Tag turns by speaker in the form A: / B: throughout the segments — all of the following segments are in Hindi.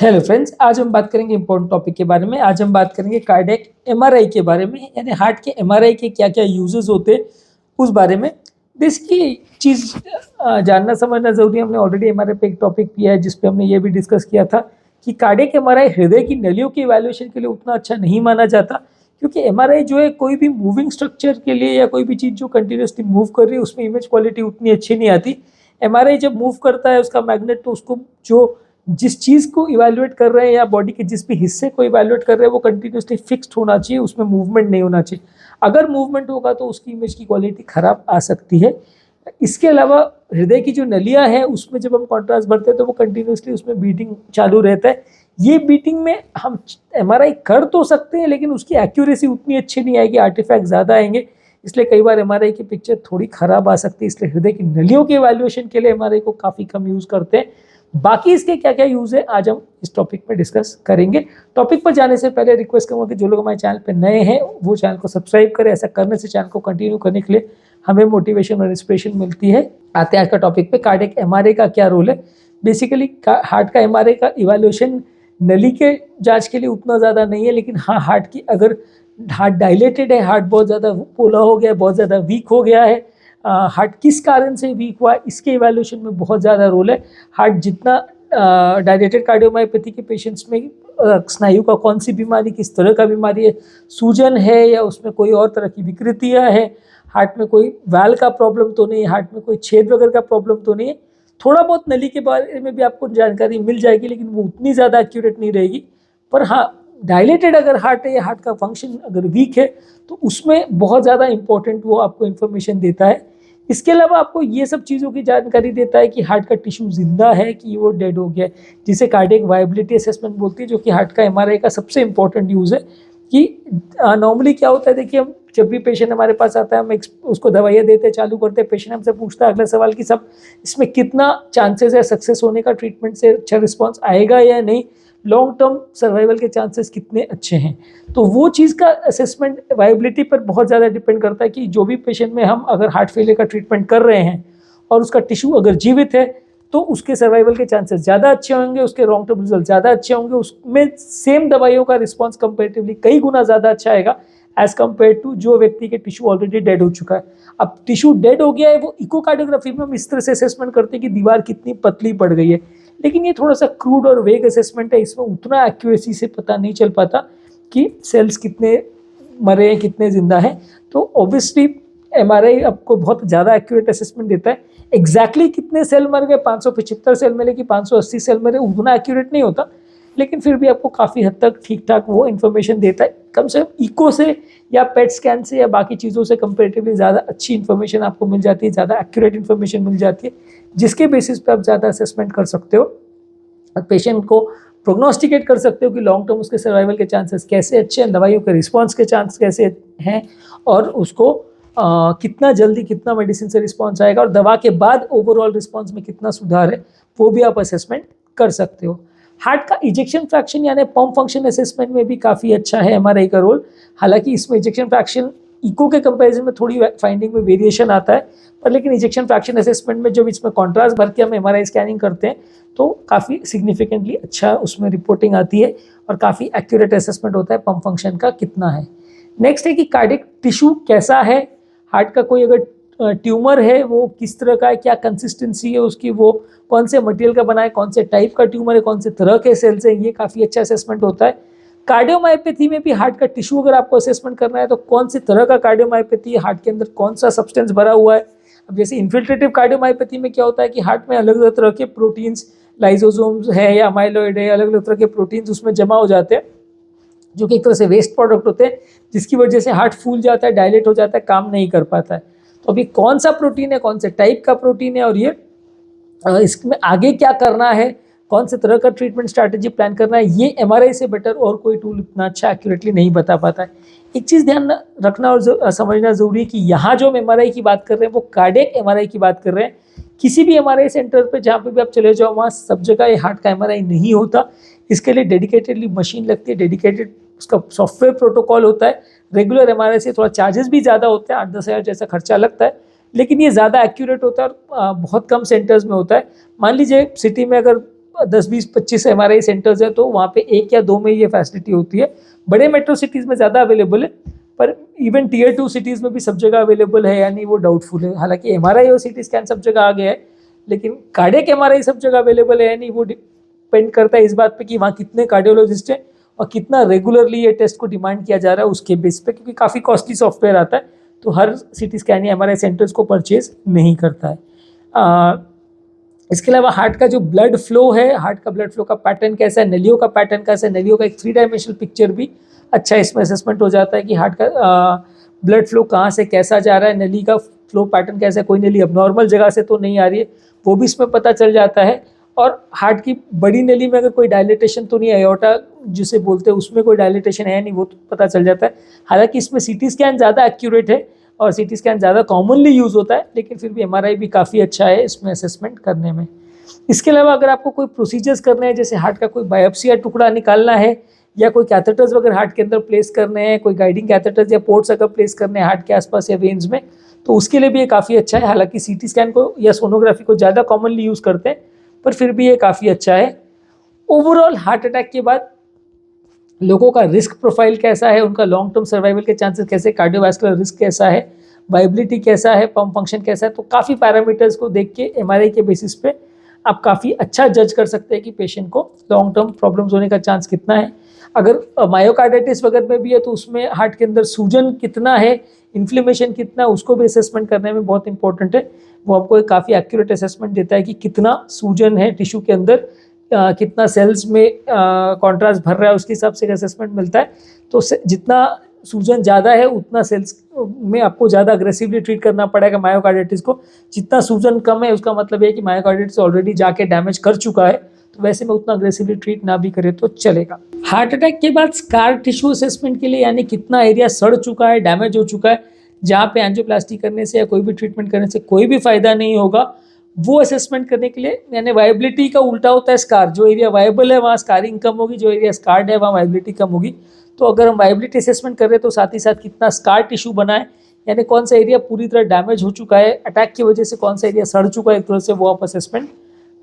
A: हेलो फ्रेंड्स, आज हम बात करेंगे इंपॉर्टेंट टॉपिक के बारे में। आज हम बात करेंगे कार्डियक एमआरआई के बारे में, यानी हार्ट के एमआरआई के क्या क्या यूजेस होते हैं उस बारे में। बेसिकली चीज़ जानना समझना ज़रूरी है। हमने ऑलरेडी एमआरआई पे एक टॉपिक किया है जिस पे हमने ये भी डिस्कस किया था कि कार्डियक एमआरआई हृदय की नलियों की इवैल्यूएशन के लिए उतना अच्छा नहीं माना जाता, क्योंकि एमआरआई जो है कोई भी मूविंग स्ट्रक्चर के लिए या कोई भी चीज़ जो कंटिन्यूसली मूव कर रही है उसमें इमेज क्वालिटी उतनी अच्छी नहीं आती। एमआरआई जब मूव करता है उसका मैग्नेट, तो उसको जो जिस चीज़ को इवैल्यूएट कर रहे हैं या बॉडी के जिस भी हिस्से को इवैल्यूएट कर रहे हैं वो कंटिन्यूसली फिक्स्ड होना चाहिए, उसमें मूवमेंट नहीं होना चाहिए। अगर मूवमेंट होगा तो उसकी इमेज की क्वालिटी खराब आ सकती है। इसके अलावा हृदय की जो नलियां है उसमें जब हम कॉन्ट्रास्ट भरते हैं तो वो कंटिन्यूसली उसमें बीटिंग चालू रहता है। ये बीटिंग में हम एमआरआई कर तो सकते हैं लेकिन उसकी एक्यूरेसी उतनी अच्छी नहीं आएगी, आर्टिफैक्ट ज़्यादा आएंगे। इसलिए कई बार एमआरआई की पिक्चर थोड़ी खराब आ सकती है। इसलिए हृदय की नलियों के इवैल्यूएशन के लिए एमआरआई को काफ़ी कम यूज़ करते हैं। बाकी इसके क्या क्या यूज़ है आज हम इस टॉपिक में डिस्कस करेंगे। टॉपिक पर जाने से पहले रिक्वेस्ट करूँगा कि जो लोग हमारे चैनल पर नए हैं वो चैनल को सब्सक्राइब करें। ऐसा करने से चैनल को कंटिन्यू करने के लिए हमें मोटिवेशन और इंस्पिरेशन मिलती है। आते हैं आज का टॉपिक पे, कार्डियक एमआरआई का क्या रोल है। बेसिकली हार्ट का एमआरआई का इवैल्यूएशन नली के जांच के लिए उतना ज़्यादा नहीं है, लेकिन हाँ, हार्ट की अगर हार्ट डायलेटेड है, हार्ट बहुत ज़्यादा पोला हो गया है, बहुत ज़्यादा वीक हो गया है, हार्ट किस कारण से वीक हुआ है इसके इवैल्यूएशन में बहुत ज़्यादा रोल है। हार्ट जितना डायलेटेड कार्डियोमायोपैथी के पेशेंट्स में स्नायु का कौन सी बीमारी, किस तरह का बीमारी है, सूजन है या उसमें कोई और तरह की विकृतियाँ है, हार्ट में कोई वाल्व का प्रॉब्लम तो नहीं है, हार्ट में कोई छेद वगैरह का प्रॉब्लम तो नहीं है। थोड़ा बहुत नली के बारे में भी आपको जानकारी मिल जाएगी लेकिन वो उतनी ज़्यादा एक्यूरेट नहीं रहेगी। पर हाँ, डायलेटेड अगर हार्ट है या हार्ट का फंक्शन अगर वीक है तो उसमें बहुत ज़्यादा इंपॉर्टेंट वो आपको इन्फॉर्मेशन देता है। इसके अलावा आपको ये सब चीज़ों की जानकारी देता है कि हार्ट का टिश्यू जिंदा है कि वो डेड हो गया है, जिसे कार्डियक वायबिलिटी असेसमेंट बोलती है, जो कि हार्ट का एमआरआई का सबसे इंपॉर्टेंट यूज़ है। कि नॉर्मली क्या होता है, देखिए हम जब भी पेशेंट हमारे पास आता है हम उसको दवाइयाँ देते चालू करते हैं, पेशेंट हमसे पूछता है अगला सवाल कि सब इसमें कितना चांसेस है सक्सेस होने का, ट्रीटमेंट से अच्छा रिस्पॉन्स आएगा या नहीं, लॉन्ग टर्म सर्वाइवल के चांसेस कितने अच्छे हैं। तो वो चीज़ का असेसमेंट वायबिलिटी पर बहुत ज़्यादा डिपेंड करता है कि जो भी पेशेंट में हम अगर हार्ट फेलियर का ट्रीटमेंट कर रहे हैं और उसका टिश्यू अगर जीवित है तो उसके सर्वाइवल के चांसेस ज़्यादा अच्छे होंगे, उसके लॉन्ग टर्म रिजल्ट ज़्यादा अच्छे होंगे, उसमें सेम दवाइयों का रिस्पॉन्स कंपेरेटिवली कई गुना ज़्यादा अच्छा आएगा एज कम्पेयर टू जो व्यक्ति के टिश्यू ऑलरेडी डेड हो चुका है। अब टिश्यू डेड हो गया है, वो इकोकार्डियोग्राफी में हम इस तरह से असेसमेंट करते हैं कि दीवार कितनी पतली पड़ गई है, लेकिन ये थोड़ा सा क्रूड और वेग असेसमेंट है। इसमें उतना एक्यूरेसी से पता नहीं चल पाता कि सेल्स कितने मरे हैं, कितने जिंदा हैं। तो ऑब्वियसली एमआरआई आपको बहुत ज़्यादा एक्यूरेट असेसमेंट देता है। एग्जैक्टली कितने सेल मर गए, 575 सेल मिले कि 580 सेल मरे, उतना एक्यूरेट नहीं होता, लेकिन फिर भी आपको काफ़ी हद तक ठीक ठाक वो इन्फॉर्मेशन देता है। कम से कम इको से या पेट स्कैन से या बाकी चीज़ों से कंपेरेटिवली ज़्यादा अच्छी इन्फॉर्मेशन आपको मिल जाती है, ज़्यादा एक्यूरेट इन्फॉर्मेशन मिल जाती है, जिसके बेसिस पे आप ज़्यादा असेसमेंट कर सकते हो और पेशेंट को प्रोग्नोस्टिकेट कर सकते हो कि लॉन्ग टर्म उसके सर्वाइवल के चांसेस कैसे अच्छे हैं, दवाइयों के रिस्पॉन्स के चांस कैसे हैं और उसको कितना जल्दी कितना मेडिसिन से रिस्पॉन्स आएगा और दवा के बाद ओवरऑल रिस्पॉन्स में कितना सुधार है वो भी आप असेसमेंट कर सकते हो। हार्ट का इजेक्शन फ्रैक्शन यानी पंप फंक्शन असेसमेंट में भी काफ़ी अच्छा है एमआरआई का रोल। हालांकि इसमें इजेक्शन फ्रैक्शन इको के कंपैरिजन में थोड़ी फाइंडिंग में वेरिएशन आता है, पर लेकिन इजेक्शन फ्रैक्शन असेसमेंट में जब इसमें कॉन्ट्रास्ट भर के हम एमआरआई स्कैनिंग करते हैं तो काफ़ी सिग्निफिकेंटली अच्छा उसमें रिपोर्टिंग आती है और काफ़ी एक्यूरेट असेसमेंट होता है पंप फंक्शन का कितना है। नेक्स्ट है कि कार्डियक टिश्यू कैसा है, हार्ट का कोई अगर ट्यूमर है वो किस तरह का है, क्या कंसिस्टेंसी है उसकी, वो कौन से मटेरियल का बना है, कौन से टाइप का ट्यूमर है, कौन से तरह के सेल्स हैं, ये काफ़ी अच्छा असेसमेंट होता है। कार्डियोमायोपैथी में भी हार्ट का टिश्यू अगर आपको असेसमेंट करना है तो कौन सी तरह का कार्डियोमायोपैथी है, हार्ट के अंदर कौन सा सब्सटेंस भरा हुआ है। अब जैसे इन्फिल्ट्रेटिव कार्डियोमायोपैथी में क्या होता है कि हार्ट में अलग अलग तरह के प्रोटीन्स, लाइसोसोम्स है या अमाइलॉइड है, अलग अलग तरह के प्रोटीन्स उसमें जमा हो जाते हैं जो कि एक तरह से वेस्ट प्रोडक्ट होते हैं, जिसकी वजह से हार्ट फूल जाता है, डायलेट हो जाता है, काम नहीं कर पाता है। तो अभी कौन सा प्रोटीन है, कौन से टाइप का प्रोटीन है और ये इसमें आगे क्या करना है, कौन से तरह का ट्रीटमेंट स्ट्रैटेजी प्लान करना है, ये एमआरआई से बेटर और कोई टूल इतना अच्छा एक्यूरेटली नहीं बता पाता है। एक चीज़ ध्यान रखना और समझना जरूरी है कि यहाँ जो हम एमआरआई की बात कर रहे हैं वो कार्डियक एमआरआई की बात कर रहे हैं। किसी भी एमआरआई सेंटर पे जहाँ पे भी आप चले जाओ वहाँ सब जगह ये हार्ट का एमआरआई नहीं होता। इसके लिए डेडिकेटेडली मशीन लगती है, डेडिकेटेड उसका सॉफ्टवेयर प्रोटोकॉल होता है। रेगुलर एमआरआई से थोड़ा चार्जेस भी ज़्यादा होते हैं, 8-10 हज़ार जैसा खर्चा लगता है, लेकिन ये ज़्यादा एक्यूरेट होता है और बहुत कम सेंटर्स में होता है। मान लीजिए सिटी में अगर 10-20-25 MRI सेंटर्स है, तो वहाँ पे 1 या 2 में ये फैसिलिटी होती है। बड़े मेट्रो सिटीज़ में ज़्यादा अवेलेबल है, पर इवन टियर 2 सिटीज़ में भी सब जगह अवेलेबल है या नहीं वो डाउटफुल है। हालांकि MRI और CT स्कैन सब जगह आ गया है, लेकिन कार्डियक MRI सब जगह अवेलेबल है या नहीं वो डिपेंड करता है इस बात पे कि वहाँ कितने कार्डियोलॉजिस्ट हैं और कितना रेगुलरली ये टेस्ट को डिमांड किया जा रहा है उसके बेस पे, क्योंकि काफ़ी कॉस्टली सॉफ्टवेयर आता है, तो हर CT स्कैन या MRI सेंटर्स को परचेज नहीं करता है। इसके अलावा हार्ट का जो ब्लड फ्लो है, हार्ट का ब्लड फ्लो का पैटर्न कैसा है, नलियों का पैटर्न कैसा है, नलियों का एक 3 डायमेंशनल पिक्चर भी अच्छा इसमें असेसमेंट हो जाता है कि हार्ट का ब्लड फ्लो कहाँ से कैसा जा रहा है, नली का फ्लो पैटर्न कैसा है, कोई नली अबनॉर्मल जगह से तो नहीं आ रही है, वो भी इसमें पता चल जाता है। और हार्ट की बड़ी नली में अगर कोई डायलिटेशन तो नहीं है, एओर्टा जिसे बोलते हैं उसमें कोई डायलिटेशन है नहीं, वो तो पता चल जाता है। हालांकि इसमें CT स्कैन ज़्यादा एक्यूरेट है और CT स्कैन ज़्यादा कॉमनली यूज़ होता है, लेकिन फिर भी MRI भी काफ़ी अच्छा है इसमें असेसमेंट करने में। इसके अलावा अगर आपको कोई प्रोसीजर्स करने हैं, जैसे हार्ट का कोई बायोप्सी या टुकड़ा निकालना है, या कोई कैथेटर्स वगैरह हार्ट के अंदर प्लेस करने हैं, कोई गाइडिंग कैथेटर्स या पोर्ट्स अगर प्लेस करने हैं हार्ट के आसपास या वेन्स में, तो उसके लिए भी ये काफ़ी अच्छा है। हालांकि CT स्कैन को या सोनोग्राफी को ज़्यादा कॉमनली यूज़ करते हैं, पर फिर भी ये काफ़ी अच्छा है। ओवरऑल हार्ट अटैक के बाद लोगों का रिस्क प्रोफाइल कैसा है, उनका लॉन्ग टर्म सर्वाइवल के चांसेस कैसे, कार्डियोवास्कुलर रिस्क कैसा है, वाइबिलिटी कैसा है, पंप फंक्शन कैसा है, तो काफ़ी पैरामीटर्स को देख के MRI के बेसिस पे आप काफ़ी अच्छा जज कर सकते हैं कि पेशेंट को लॉन्ग टर्म प्रॉब्लम्स होने का चांस कितना है। अगर मायोकार्डाइटिस वगैरह में भी है तो उसमें हार्ट के अंदर सूजन कितना है, इन्फ्लेमेशन कितना है, उसको भी असेसमेंट करने में बहुत इंपॉर्टेंट है। वो आपको एक काफ़ी एक्यूरेट असेसमेंट देता है कि कितना सूजन है टिश्यू के अंदर, कितना सेल्स में कॉन्ट्रास्ट भर रहा है, उसके हिसाब से एक असेसमेंट मिलता है। तो जितना सूजन ज़्यादा है उतना सेल्स में आपको ज़्यादा अग्रेसिवली ट्रीट करना पड़ेगा मायोकार्डाइटिस को। जितना सूजन कम है उसका मतलब है कि मायोकार्डाइटिस ऑलरेडी जाके डैमेज कर चुका है, तो वैसे में उतना अग्रेसिवली ट्रीट ना भी करे तो चलेगा। हार्ट अटैक के बाद स्कार टिश्यू असेसमेंट के लिए, यानी कितना एरिया सड़ चुका है, डैमेज हो चुका है, जहाँ पे एंजियोप्लास्टी करने से या कोई भी ट्रीटमेंट करने से कोई भी फायदा नहीं होगा, वो असेसमेंट करने के लिए, यानी वायबिलिटी का उल्टा होता है स्कार। जो एरिया वायबल है वहाँ स्कारिंग कम होगी, जो एरिया स्कार्ड है वहाँ वायबिलिटी कम होगी। तो अगर हम वायबिलिटी असेसमेंट कर रहे हैं तो साथ ही साथ कितना स्कार टिश्यू बना है, यानी कौन सा एरिया पूरी तरह डैमेज हो चुका है अटैक की वजह से, कौन सा एरिया सड़ चुका है एक तरह से, वो आप असेसमेंट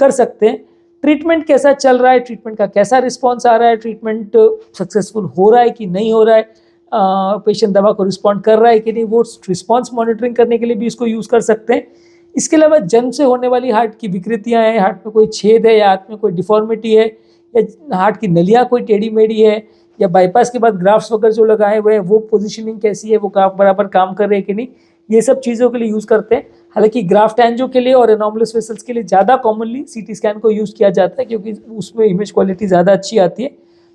A: कर सकते हैं। ट्रीटमेंट कैसा चल रहा है, ट्रीटमेंट का कैसा रिस्पॉन्स आ रहा है, ट्रीटमेंट सक्सेसफुल हो रहा है कि नहीं हो रहा है, पेशेंट दवा को रिस्पॉन्ड कर रहा है कि नहीं, वो रिस्पॉन्स मॉनिटरिंग करने के लिए भी इसको यूज़ कर सकते हैं। इसके अलावा जन्म से होने वाली हार्ट की विकृतियाँ हैं, हार्ट में कोई छेद है या हार्ट में कोई डिफॉर्मिटी है, या हार्ट की नलियाँ कोई टेढ़ी मेढ़ी है, या बाईपास के बाद ग्राफ्ट्स वगैरह जो लगाए हुए हैं वो पोजीशनिंग कैसी है, वो ग्राफ बराबर काम कर रहे हैं कि नहीं, ये सब चीज़ों के लिए यूज़ करते हैं। हालांकि ग्राफ्ट एंजियो के लिए और एनॉमलस वेसल्स के लिए ज़्यादा कॉमनली CT स्कैन को यूज़ किया जाता है, क्योंकि उसमें इमेज क्वालिटी ज़्यादा अच्छी आती है,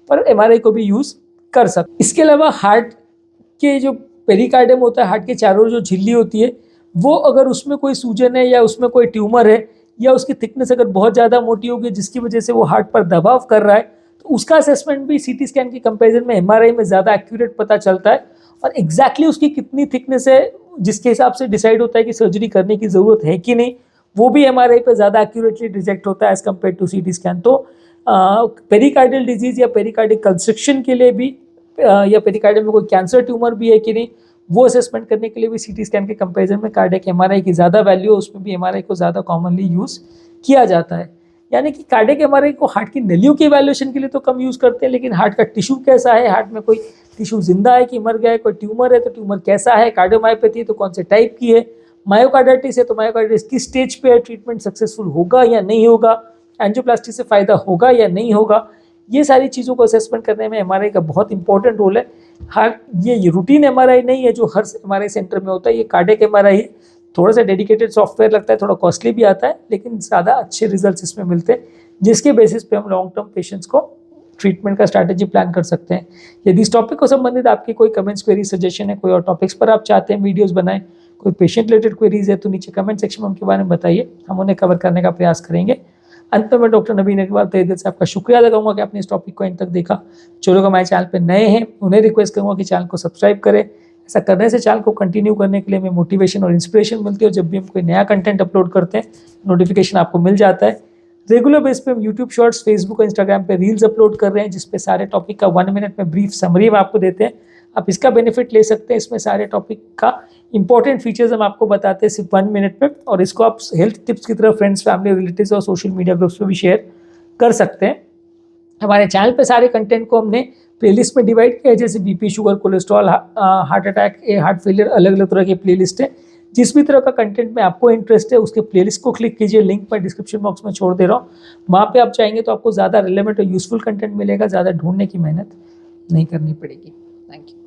A: पर MRI को भी यूज़ कर सकते। इसके अलावा हार्ट के जो पेरिकार्डियम होता है, हार्ट के चारों जो झिल्ली होती है, वो अगर उसमें कोई सूजन है या उसमें कोई ट्यूमर है या उसकी थिकनेस अगर बहुत ज़्यादा मोटी होगी जिसकी वजह से वो हार्ट पर दबाव कर रहा है, तो उसका असेसमेंट भी CT स्कैन के कंपैरिजन में MRI में ज़्यादा एक्यूरेट पता चलता है। और एग्जैक्टली उसकी कितनी थिकनेस है जिसके हिसाब से डिसाइड होता है कि सर्जरी करने की ज़रूरत है कि नहीं, वो भी MRI पे ज़्यादा एक्यूरेटली डिटेक्ट होता है as compare to CT scan. तो पेरिकार्डियल डिजीज़ या पेरिकार्डिक कंस्ट्रक्शन के लिए भी, या पेरिकार्डियम में कोई कैंसर ट्यूमर भी है कि नहीं, वो असेसमेंट करने के लिए भी CT स्कैन के कंपैरिजन में कार्डियक MRI की ज़्यादा वैल्यू है, उसमें भी MRI को ज़्यादा कॉमनली यूज़ किया जाता है। यानी कि कार्डियक MRI को हार्ट की नलियों की इवैल्यूएशन के लिए तो कम यूज़ करते हैं, लेकिन हार्ट का टिश्यू कैसा है, हार्ट में कोई टिश्यू जिंदा है कि मर गया है, कोई ट्यूमर है तो ट्यूमर कैसा है, कार्डियोमायोपैथी है तो कौन से टाइप की है, मायोकार्डाइटिस है तो मायोकार्डाइटिस किस स्टेज पे है, ट्रीटमेंट सक्सेसफुल होगा या नहीं होगा, एंजियोप्लास्टी से फ़ायदा होगा या नहीं होगा, ये सारी चीज़ों को असेसमेंट करने में MRI का बहुत इंपॉर्टेंट रोल है। ये रूटीन MRI नहीं है जो हर MRI सेंटर में होता है, ये कार्डियक MRI है, थोड़ा सा डेडिकेटेड सॉफ्टवेयर लगता है, थोड़ा कॉस्टली भी आता है, लेकिन ज़्यादा अच्छे रिजल्ट्स इसमें मिलते हैं, जिसके बेसिस पे हम लॉन्ग टर्म पेशेंट्स को ट्रीटमेंट का स्ट्रैटेजी प्लान कर सकते हैं। यदि इस टॉपिक को संबंधित आपकी कोई कमेंट्स, क्वेरी, सजेशन है, कोई और टॉपिक्स पर आप चाहते हैं वीडियोस बनाएं, कोई पेशेंट रिलेटेड क्वेरीज है, तो नीचे कमेंट सेक्शन में उनके बारे में बताइए, हम उन्हें कवर करने का प्रयास करेंगे। अंत में मैं डॉक्टर नवीन अग्रवाल तहे दिल से आपका शुक्रिया अदा करूँगा कि आपने इस टॉपिक को इन तक देखा। जो लोग हमारे चैनल पर नए हैं उन्हें रिक्वेस्ट करूँगा कि चैनल को सब्सक्राइब करें। ऐसा करने से चैनल को कंटिन्यू करने के लिए हमें मोटिवेशन और इंस्पिरेशन मिलती है, और जब भी हम कोई नया कंटेंट अपलोड करते हैं नोटिफिकेशन आपको मिल जाता है। रेगुलर बेस पे हम यूट्यूब शॉर्ट्स, फेसबुक और इंस्टाग्राम पे रील्स अपलोड कर रहे हैं, जिसपे सारे टॉपिक का 1 मिनट में ब्रीफ समरी हम आपको देते हैं। आप इसका बेनिफिट ले सकते हैं। इसमें सारे टॉपिक का इंपॉर्टेंट फीचर्स हम आपको बताते हैं सिर्फ 1 मिनट में, और इसको आप हेल्थ टिप्स की तरह फ्रेंड्स, फैमिली, रिलेटिव्स और सोशल मीडिया ग्रुप्स पे भी शेयर कर सकते हैं। हमारे चैनल पे सारे कंटेंट को हमने प्लेलिस्ट में डिवाइड किया है, जैसे BP, sugar, cholesterol, heart attack, heart failure, अलग अलग तरह की प्लेलिस्ट है। जिस भी तरह का कंटेंट में आपको इंटरेस्ट है उसके प्लेलिस्ट को क्लिक कीजिए, लिंक मैं डिस्क्रिप्शन बॉक्स में छोड़ दे रहा हूँ। वहाँ पे आप चाहेंगे तो आपको ज़्यादा रिलेवेंट और यूजफुल कंटेंट मिलेगा, ज़्यादा ढूंढने की मेहनत नहीं करनी पड़ेगी। Thank you.